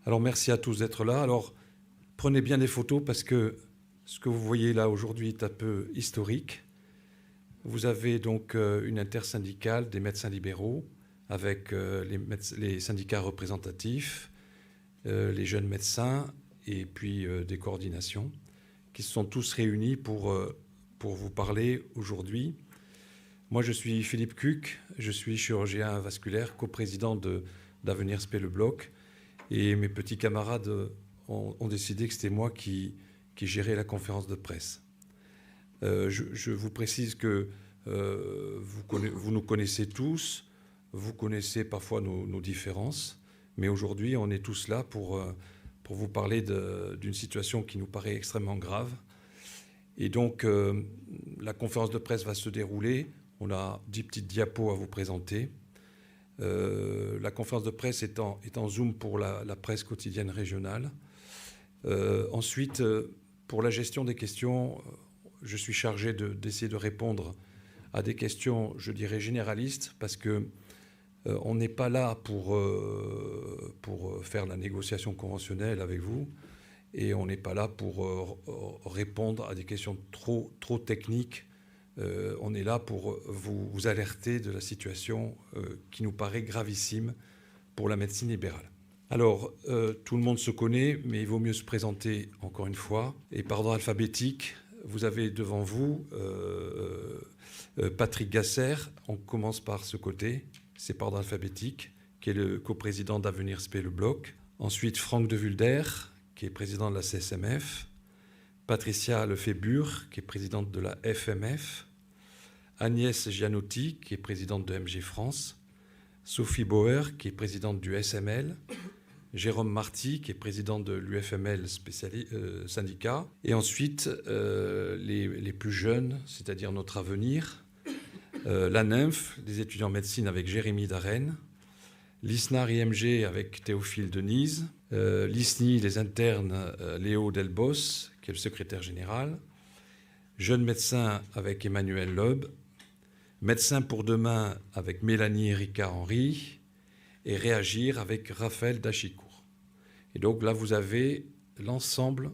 Alors merci à tous d'être là. Alors prenez bien des photos parce que ce que vous voyez là aujourd'hui est un peu historique. Vous avez donc une intersyndicale des médecins libéraux avec les syndicats représentatifs, les jeunes médecins et puis des coordinations qui se sont tous réunis pour vous parler aujourd'hui. Moi, je suis Philippe Cuc, je suis chirurgien vasculaire, coprésident d'Avenir SP Le Bloc. Et mes petits camarades ont décidé que c'était moi qui gérais la conférence de presse. Je vous précise que vous nous connaissez tous, vous connaissez parfois nos différences, mais aujourd'hui, on est tous là pour vous parler d'une situation qui nous paraît extrêmement grave. Et donc, la conférence de presse va se dérouler. On a 10 petites diapos à vous présenter. La conférence de presse est en Zoom pour la presse quotidienne régionale. Ensuite, pour la gestion des questions, je suis chargé d'essayer de répondre à des questions, je dirais, généralistes, parce que on n'est pas là pour faire la négociation conventionnelle avec vous, et on n'est pas là pour répondre à des questions trop techniques. On est là pour vous alerter de la situation qui nous paraît gravissime pour la médecine libérale. Alors, tout le monde se connaît, mais il vaut mieux se présenter encore une fois. Et par ordre alphabétique, vous avez devant vous Patrick Gasser. On commence par ce côté, c'est par ordre alphabétique, qui est le coprésident d'Avenir SP Le Bloc. Ensuite, Franck de Vulder, qui est président de la CSMF. Patricia Lefébure, qui est présidente de la FMF, Agnès Gianotti, qui est présidente de MG France, Sophie Bauer, qui est présidente du SML, Jérôme Marty, qui est président de l'UFML syndicat, et ensuite les plus jeunes, c'est-à-dire notre avenir, la Nymphe, des étudiants en médecine avec Jérémy Darenne, l'ISNAR IMG avec Théophile Denise, l'ISNI, les internes, Léo Delbos, qui est le secrétaire général, Jeunes médecins avec Emmanuel Loeb, Médecins pour demain avec Mélanie Erika Henry, et Réagir avec Raphaël Dachicourt. Et donc là, vous avez l'ensemble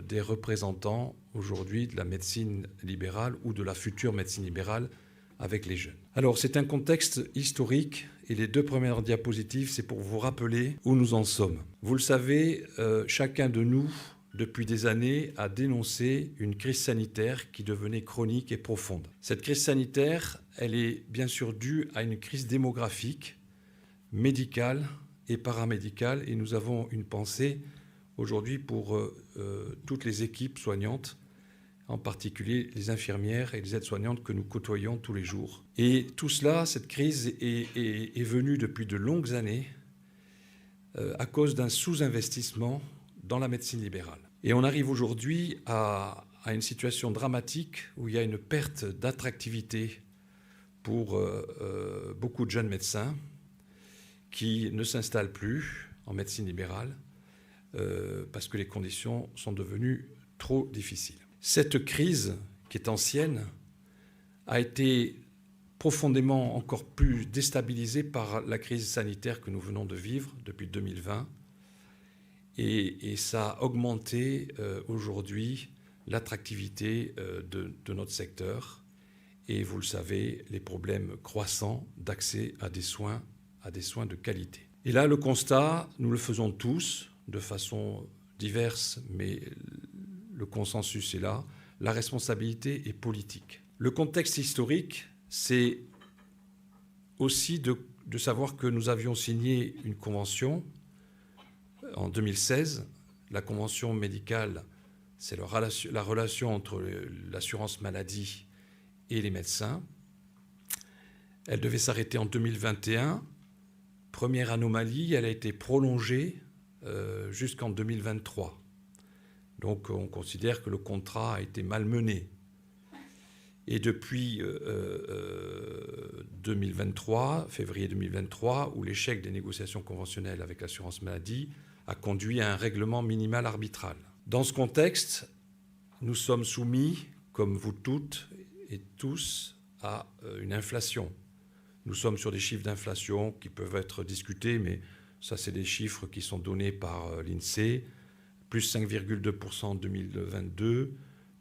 des représentants aujourd'hui de la médecine libérale ou de la future médecine libérale avec les jeunes. Alors, c'est un contexte historique et les 2 premières diapositives, c'est pour vous rappeler où nous en sommes. Vous le savez, chacun de nous, depuis des années, a dénoncé une crise sanitaire qui devenait chronique et profonde. Cette crise sanitaire, elle est bien sûr due à une crise démographique, médicale et paramédicale, et nous avons une pensée aujourd'hui pour toutes les équipes soignantes, en particulier les infirmières et les aides-soignantes que nous côtoyons tous les jours. Et tout cela, cette crise est venue depuis de longues années à cause d'un sous-investissement dans la médecine libérale. Et on arrive aujourd'hui à une situation dramatique où il y a une perte d'attractivité pour beaucoup de jeunes médecins qui ne s'installent plus en médecine libérale parce que les conditions sont devenues trop difficiles. Cette crise, qui est ancienne, a été profondément encore plus déstabilisée par la crise sanitaire que nous venons de vivre depuis 2020. Et ça a augmenté aujourd'hui l'attractivité de notre secteur. Et vous le savez, les problèmes croissants d'accès à des soins de qualité. Et là, le constat, nous le faisons tous de façon diverse, mais le consensus est là, la responsabilité est politique. Le contexte historique, c'est aussi de savoir que nous avions signé une convention en 2016. La convention médicale, c'est la relation entre l'assurance maladie et les médecins. Elle devait s'arrêter en 2021. Première anomalie, elle a été prolongée jusqu'en 2023. Donc on considère que le contrat a été malmené. Et depuis 2023, février 2023, où l'échec des négociations conventionnelles avec l'assurance maladie a conduit à un règlement minimal arbitral. Dans ce contexte, nous sommes soumis, comme vous toutes et tous, à une inflation. Nous sommes sur des chiffres d'inflation qui peuvent être discutés, mais Ça, c'est des chiffres qui sont donnés par l'INSEE. Plus 5,2% en 2022,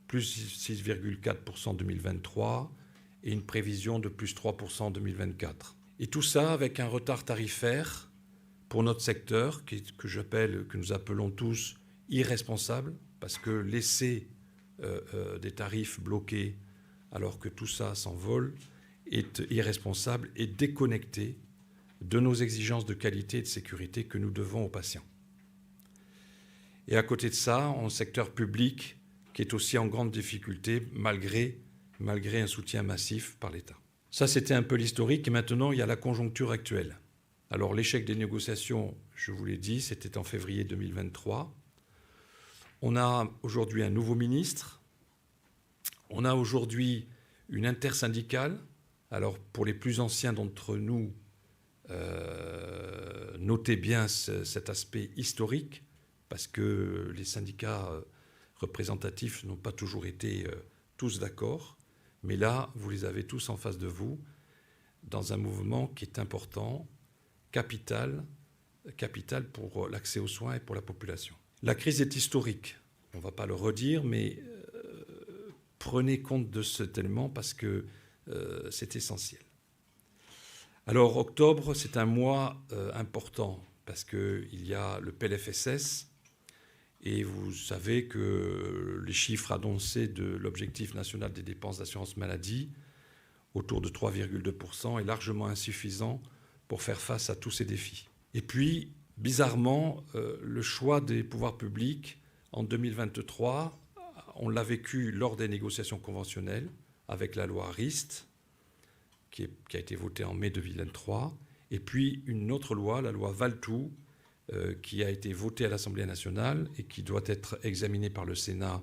plus 6,4% en 2023 et une prévision de plus 3% en 2024. Et tout ça avec un retard tarifaire pour notre secteur que nous appelons tous irresponsable, parce que laisser des tarifs bloqués alors que tout ça s'envole est irresponsable et déconnecté de nos exigences de qualité et de sécurité que nous devons aux patients. Et à côté de ça, en secteur public, qui est aussi en grande difficulté malgré un soutien massif par l'État. Ça, c'était un peu l'historique. Et maintenant, il y a la conjoncture actuelle. Alors, l'échec des négociations, je vous l'ai dit, c'était en février 2023. On a aujourd'hui un nouveau ministre. On a aujourd'hui une intersyndicale. Alors, pour les plus anciens d'entre nous, notez bien cet aspect historique, parce que les syndicats représentatifs n'ont pas toujours été tous d'accord. Mais là, vous les avez tous en face de vous, dans un mouvement qui est important, capital pour l'accès aux soins et pour la population. La crise est historique. On ne va pas le redire, mais prenez compte de cet élément parce que c'est essentiel. Alors, octobre, c'est un mois important parce qu'il y a le PLFSS. Et vous savez que les chiffres annoncés de l'objectif national des dépenses d'assurance maladie, autour de 3,2%, est largement insuffisant pour faire face à tous ces défis. Et puis, bizarrement, le choix des pouvoirs publics en 2023, on l'a vécu lors des négociations conventionnelles avec la loi RIST, qui a été votée en mai 2023, et puis une autre loi, la loi Valtou, qui a été votée à l'Assemblée nationale et qui doit être examinée par le Sénat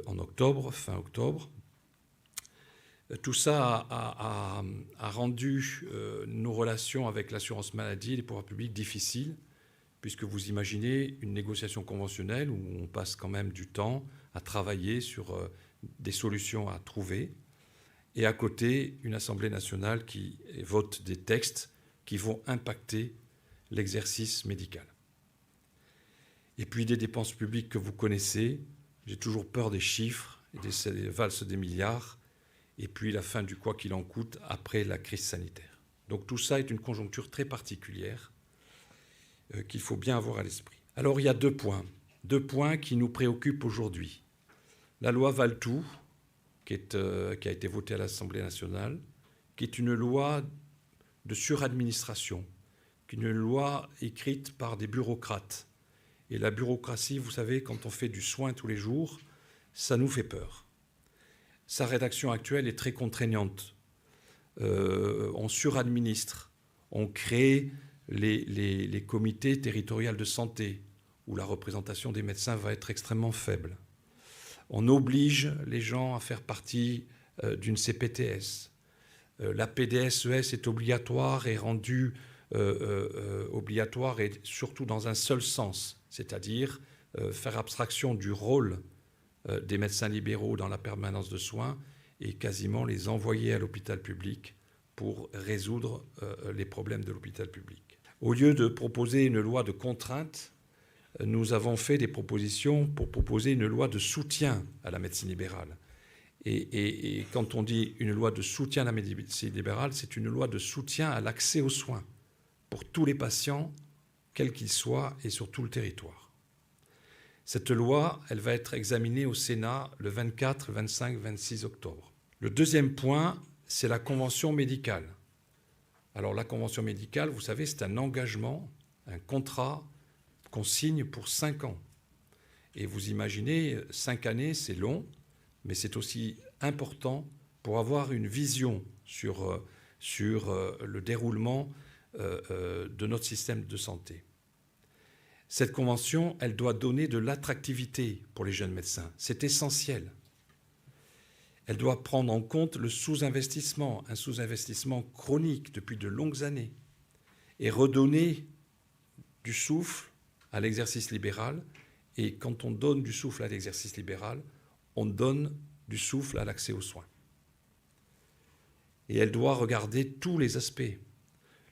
en octobre, fin octobre. Tout ça a rendu nos relations avec l'assurance maladie et les pouvoirs publics difficiles, puisque vous imaginez une négociation conventionnelle où on passe quand même du temps à travailler sur des solutions à trouver, et à côté, une Assemblée nationale qui vote des textes qui vont impacter l'exercice médical. Et puis des dépenses publiques que vous connaissez. J'ai toujours peur des chiffres, et des valses des milliards, et puis la fin du quoi qu'il en coûte après la crise sanitaire. Donc tout ça est une conjoncture très particulière qu'il faut bien avoir à l'esprit. Alors il y a deux points qui nous préoccupent aujourd'hui. La loi Valtou, qui a été votée à l'Assemblée nationale, qui est une loi de suradministration, une loi écrite par des bureaucrates. Et la bureaucratie, vous savez, quand on fait du soin tous les jours, ça nous fait peur. Sa rédaction actuelle est très contraignante. On suradministre. On crée les comités territoriaux de santé, où la représentation des médecins va être extrêmement faible. On oblige les gens à faire partie d'une CPTS. La PDSES est obligatoire et rendue obligatoire et surtout dans un seul sens, c'est-à-dire faire abstraction du rôle des médecins libéraux dans la permanence de soins et quasiment les envoyer à l'hôpital public pour résoudre les problèmes de l'hôpital public. Au lieu de proposer une loi de contrainte, nous avons fait des propositions pour proposer une loi de soutien à la médecine libérale. Et quand on dit une loi de soutien à la médecine libérale, c'est une loi de soutien à l'accès aux soins pour tous les patients, quels qu'ils soient, et sur tout le territoire. Cette loi, elle va être examinée au Sénat le 24, 25, 26 octobre. Le deuxième point, c'est la convention médicale. Alors la convention médicale, vous savez, c'est un engagement, un contrat qu'on signe pour 5 ans. Et vous imaginez, 5 années, c'est long, mais c'est aussi important pour avoir une vision sur le déroulement de notre système de santé. Cette convention, elle doit donner de l'attractivité pour les jeunes médecins. C'est essentiel. Elle doit prendre en compte le sous-investissement, un sous-investissement chronique depuis de longues années, et redonner du souffle à l'exercice libéral. Et quand on donne du souffle à l'exercice libéral, on donne du souffle à l'accès aux soins. Et elle doit regarder tous les aspects.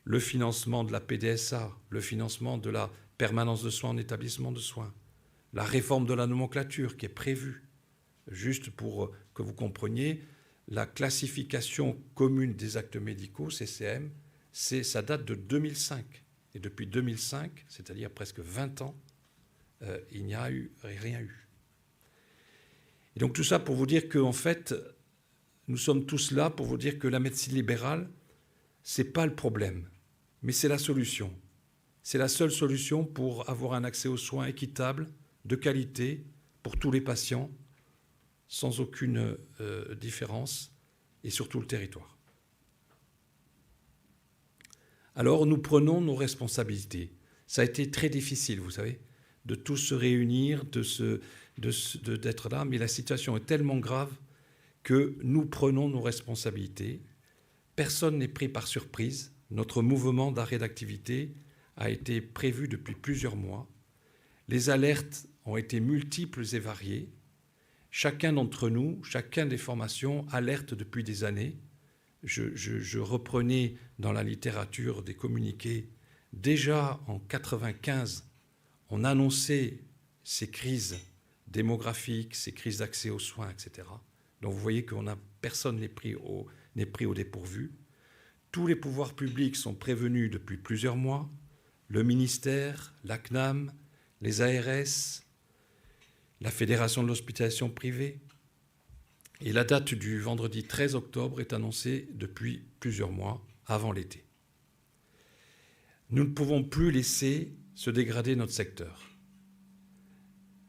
le financement de la PDSA, le financement de la permanence de soins en établissement de soins, la réforme de la nomenclature qui est prévue. Juste pour que vous compreniez, la classification commune des actes médicaux, CCM, ça date de 2005. Et depuis 2005, c'est-à-dire presque 20 ans, il n'y a rien eu. Et donc tout ça pour vous dire qu'en fait, nous sommes tous là pour vous dire que la médecine libérale, ce n'est pas le problème, mais c'est la solution. C'est la seule solution pour avoir un accès aux soins équitable, de qualité, pour tous les patients, sans aucune différence, et sur tout le territoire. Alors nous prenons nos responsabilités. Ça a été très difficile, vous savez, de tous se réunir, d'être là, mais la situation est tellement grave que nous prenons nos responsabilités. Personne n'est pris par surprise. Notre mouvement d'arrêt d'activité a été prévu depuis plusieurs mois. Les alertes ont été multiples et variées. Chacun d'entre nous, chacun des formations alerte depuis des années. Je reprenais dans la littérature des communiqués. Déjà en 1995, on annonçait ces crises démographiques, ces crises d'accès aux soins, etc. Donc vous voyez que personne n'est pris au dépourvu. Tous les pouvoirs publics sont prévenus depuis plusieurs mois. Le ministère, la CNAM, les ARS, la Fédération de l'hospitalisation privée. Et la date du vendredi 13 octobre est annoncée depuis plusieurs mois, avant l'été. Nous ne pouvons plus laisser se dégrader notre secteur.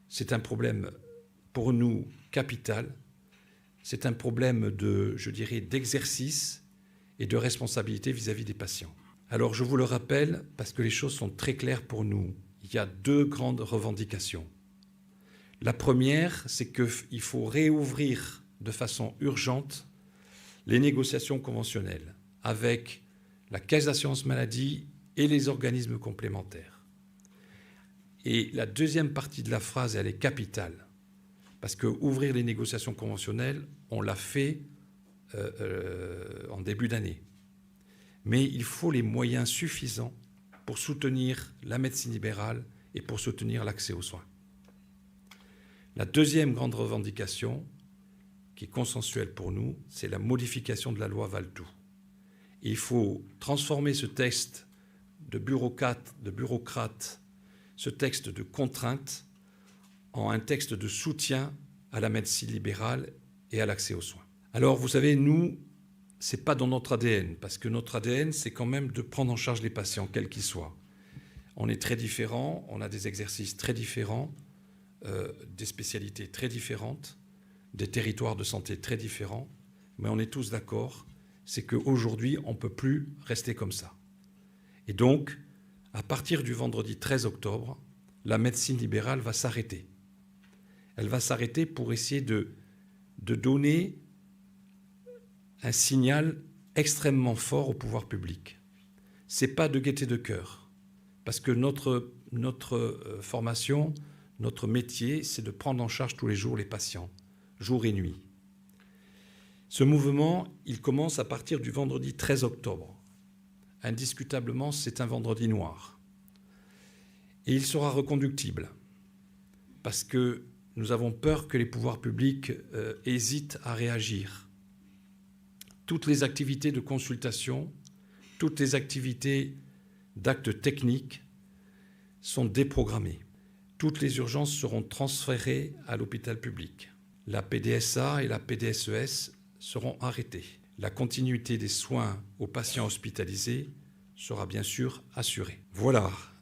C'est un problème pour nous capital. C'est un problème d'exercice et de responsabilité vis-à-vis des patients. Alors je vous le rappelle, parce que les choses sont très claires pour nous. Il y a deux grandes revendications. La première, c'est qu'il faut réouvrir de façon urgente les négociations conventionnelles avec la Caisse d'assurance maladie et les organismes complémentaires. Et la deuxième partie de la phrase, elle est capitale, parce que ouvrir les négociations conventionnelles, on l'a fait en début d'année. Mais il faut les moyens suffisants pour soutenir la médecine libérale et pour soutenir l'accès aux soins. La deuxième grande revendication, qui est consensuelle pour nous, c'est la modification de la loi Valletoux. Il faut transformer ce texte de bureaucrate, ce texte de contrainte, en un texte de soutien à la médecine libérale et à l'accès aux soins. Alors, vous savez, nous, ce n'est pas dans notre ADN, parce que notre ADN, c'est quand même de prendre en charge les patients, quels qu'ils soient. On est très différents, on a des exercices très différents, des spécialités très différentes, des territoires de santé très différents, mais on est tous d'accord, c'est qu'aujourd'hui, on ne peut plus rester comme ça. Et donc, à partir du vendredi 13 octobre, la médecine libérale va s'arrêter. Elle va s'arrêter pour essayer de donner un signal extrêmement fort au pouvoir public. Ce n'est pas de gaieté de cœur, parce que notre formation, notre métier, c'est de prendre en charge tous les jours les patients, jour et nuit. Ce mouvement, il commence à partir du vendredi 13 octobre. Indiscutablement, c'est un vendredi noir. Et il sera reconductible, parce que nous avons peur que les pouvoirs publics hésitent à réagir. Toutes les activités de consultation, toutes les activités d'actes techniques sont déprogrammées. Toutes les urgences seront transférées à l'hôpital public. La PDSA et la PDSES seront arrêtées. La continuité des soins aux patients hospitalisés sera bien sûr assurée. Voilà.